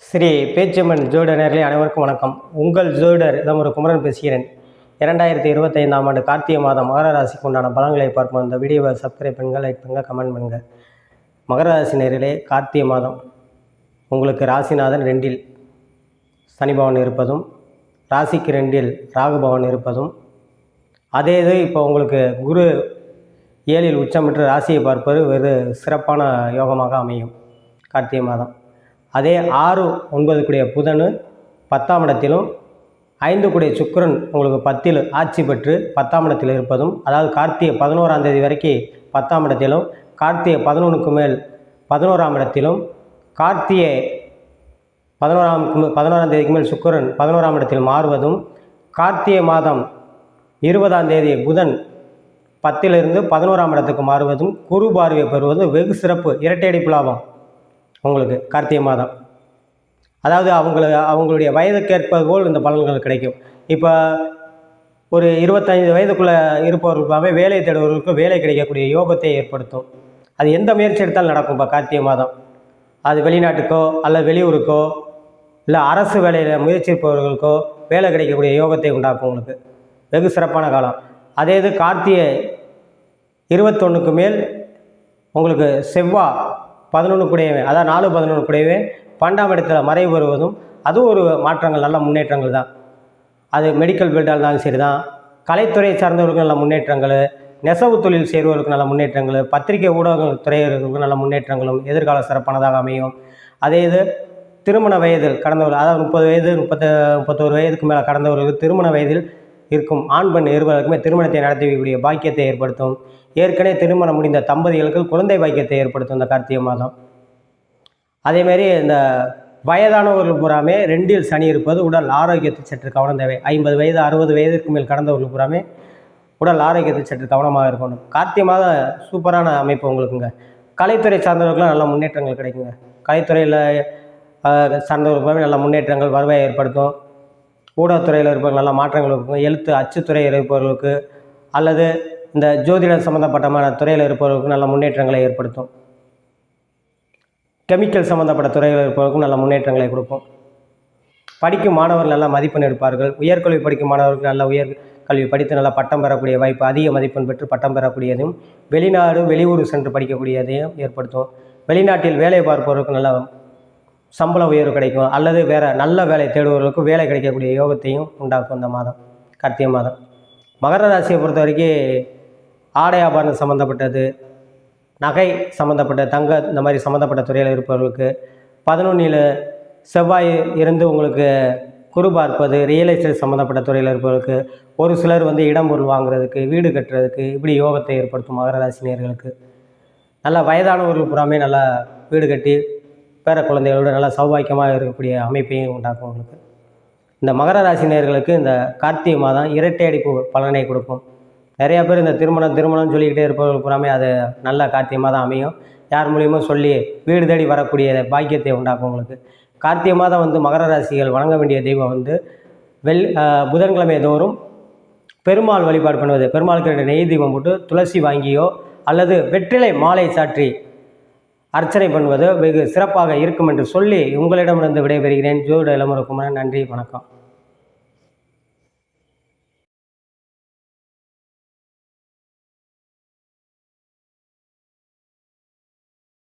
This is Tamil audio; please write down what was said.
ஸ்ரீ பேச்சியம்மன் ஜோதிட நேயர்களே அனைவருக்கும் வணக்கம். உங்கள் ஜோதிடர் ஒரு குமரன் பேசுகிறேன். 2025ஆம் ஆண்டு கார்த்திகை மாதம் மகர ராசிக்கு உண்டான பலன்களை பார்ப்போம். இந்த வீடியோவை சப்ஸ்கிரைப் பண்ணுங்கள், லைக் பண்ணுங்கள், கமெண்ட் பண்ணுங்கள். மகர ராசி நேயர்களே, கார்த்திகை மாதம் உங்களுக்கு ராசிநாதன் 2இல் சனி பகவான் இருப்பதும், ராசிக்கு 2இல் ராகு பகவான் இருப்பதும், அதே இது இப்போ உங்களுக்கு குரு 7இல் உச்சமிட்டு ராசியை பார்ப்பது ஒரு சிறப்பான யோகமாக அமையும். கார்த்திகை மாதம் அதே 6, 9 கூடிய புதன் 10ஆம் இடத்திலும், 5 கூடிய சுக்கிரன் உங்களுக்கு 10இல் ஆட்சி பெற்று 10ஆம் இடத்தில் இருப்பதும், அதாவது கார்த்திகை 11ஆம் தேதி வரைக்கும் 10ஆம் இடத்திலும், கார்த்திகை 11க்கு மேல் 11ஆம் இடத்திலும், கார்த்திகை 11ஆம் தேதிக்கு மேல் சுக்கிரன் 11ஆம் இடத்தில் மாறுவதும், கார்த்திகை மாதம் 20ஆம் தேதி புதன் 10இலிருந்து 11ஆம் இடத்துக்கு மாறுவதும், குரு பார்வை பெறுவதும் வெகு சிறப்பு. இரட்டையடிப்பு லாபம் உங்களுக்கு கார்த்திகை மாதம். அதாவது அவங்களுடைய வயதுக்கேற்பது போல் இந்த பலன்கள் கிடைக்கும். இப்போ ஒரு 25 வயதுக்குள்ளே இருப்பவர்களுக்காகவே வேலை தேடுபவர்களுக்கு வேலை கிடைக்கக்கூடிய யோகத்தை ஏற்படுத்தும். அது எந்த முயற்சி எடுத்தாலும் நடக்கும். இப்போ கார்த்திகை மாதம் அது வெளிநாட்டுக்கோ அல்லது வெளியூருக்கோ இல்லை அரசு வேலையில் முயற்சிப்பவர்களுக்கோ வேலை கிடைக்கக்கூடிய யோகத்தை உண்டாக்கும். உங்களுக்கு வெகு சிறப்பான காலம். அதே இது கார்த்திகை 21க்கு மேல் உங்களுக்கு செவ்வாய் 11 கூடவே, அதாவது 4, 11 கூடவே 12ஆம் இடத்துல மறைவு வருவதும் அதுவும் ஒரு மாற்றங்கள், நல்ல முன்னேற்றங்கள் தான். அது மெடிக்கல் ஃபீல்டாக இருந்தாலும் சரி தான், கலைத்துறை சார்ந்தவர்களுக்கு நல்ல முன்னேற்றங்கள், நெசவு தொழில் செய்வர்களுக்கு நல்ல முன்னேற்றங்கள், பத்திரிகை ஊடகங்கள் துறையினர்களுக்கு நல்ல முன்னேற்றங்களும் எதிர்கால சிறப்பானதாக அமையும். அதே இது திருமண வயதில் கடந்தவர்கள், அதாவது 30 வயது 31 வயதுக்கு மேலே கடந்தவர்களுக்கு திருமண வயதில் இருக்கும் ஆண் பெண் இருவருக்குமே திருமணத்தை நடத்தி வைக்கக்கூடிய பாக்கியத்தை ஏற்படுத்தும். ஏற்கனவே திருமணம் முடிந்த தம்பதிகளுக்கு குழந்தை பாக்கியத்தை ஏற்படுத்தும் இந்த கார்த்திகை மாதம். அதேமாரி இந்த வயதானவர்கள் பூராமே 2இல் சனி இருப்பது உடல் ஆரோக்கியத்தை சற்று கவனம் தேவை. 50 வயது 60 வயதிற்கு மேல் கடந்தவர்கள் பூராமே உடல் ஆரோக்கியத்தை சற்று கவனமாக இருக்கணும். கார்த்திகை மாதம் சூப்பரான அமைப்பு உங்களுக்குங்க. கலைத்துறை சார்ந்தவர்களுக்குலாம் நல்ல முன்னேற்றங்கள் கிடைக்குங்க. கலைத்துறையில் சார்ந்தவர்களுக்கு நல்ல முன்னேற்றங்கள் வருவாயை ஏற்படுத்தும். ஊடகத்துறையில் இருப்பவர்கள் நல்ல மாற்றங்கள் இருக்கும். எழுத்து அச்சுத்துறையில் இருப்பவர்களுக்கு அல்லது இந்த ஜோதிடம் சம்மந்தப்பட்டமான துறையில் இருப்பவர்களுக்கு நல்ல முன்னேற்றங்களை ஏற்படுத்தும். கெமிக்கல் சம்மந்தப்பட்ட துறையில் இருப்பவர்களுக்கும் நல்ல முன்னேற்றங்களை கொடுக்கும். படிக்கும் மாணவர்கள் நல்ல மதிப்பெண் எடுப்பார்கள். உயர்கல்வி படிக்கும் மாணவர்களுக்கு நல்ல உயர்கல்வி படித்து நல்ல பட்டம் பெறக்கூடிய வாய்ப்பு, அதிக மதிப்பெண் பெற்று பட்டம் பெறக்கூடியதையும், வெளிநாடு வெளியூர் சென்று படிக்கக்கூடியதையும் ஏற்படுத்தும். வெளிநாட்டில் வேலை பார்ப்பவர்களுக்கு நல்ல சம்பள உயர்வு கிடைக்கும். அல்லது வேறு நல்ல வேலை தேடுபவர்களுக்கு வேலை கிடைக்கக்கூடிய யோகத்தையும் உண்டாக்கும் இந்த மாதம், கார்த்திகை மாதம். மகர ராசியை பொறுத்த வரைக்கும் ஆடை ஆபரணம் சம்மந்தப்பட்டது, நகை சம்மந்தப்பட்ட இந்த மாதிரி சம்மந்தப்பட்ட துறையில் இருப்பவர்களுக்கு 11இல் செவ்வாய் இருந்து உங்களுக்கு குரு பார்ப்பது, ரியல் எஸ்டேட் சம்மந்தப்பட்ட துறையில் இருப்பவர்களுக்கு, ஒரு சிலர் இடம் பொருள் வாங்குறதுக்கு, வீடு கட்டுறதுக்கு இப்படி யோகத்தை ஏற்படுத்தும். மகர ராசி நேயர்களுக்கு நல்லா வயதானவர்கள் புறாமே நல்லா வீடு கட்டி பேர குழந்தைகளோடு நல்லா சௌபாக்கியமாக இருக்கக்கூடிய அமைப்பையும் உண்டாக்கும். உங்களுக்கு இந்த மகர ராசி நேயர்களுக்கு இந்த கார்த்திகை மாதம் இரட்டை அடிப்பு பலனை கொடுக்கும். நிறையா பேர் இந்த திருமணம் சொல்லிக்கிட்டே இருப்பவர்கள் புறாமே அது நல்ல கார்த்திகை மாதம் அமையும். யார் மூலியமாக சொல்லி வீடு தேடி வரக்கூடிய பாக்கியத்தை உண்டாக்கும். உங்களுக்கு கார்த்திகை மாதம் மகர ராசிகள் வணங்க வேண்டிய தெய்வம் புதன்கிழமை தோறும் பெருமாள் வழிபாடு பண்ணுவது. பெருமாளுக்கு நெய் தீபம் போட்டு துளசி வாங்கியோ அல்லது வெற்றிலை மாலை சாற்றி அர்ச்சனை பண்ணுவது வெகு சிறப்பாக இருக்கும் என்று சொல்லி உங்களிடமிருந்து விடைபெறுகிறேன். ஜோதிட இளமுறை குமரன். நன்றி, வணக்கம்.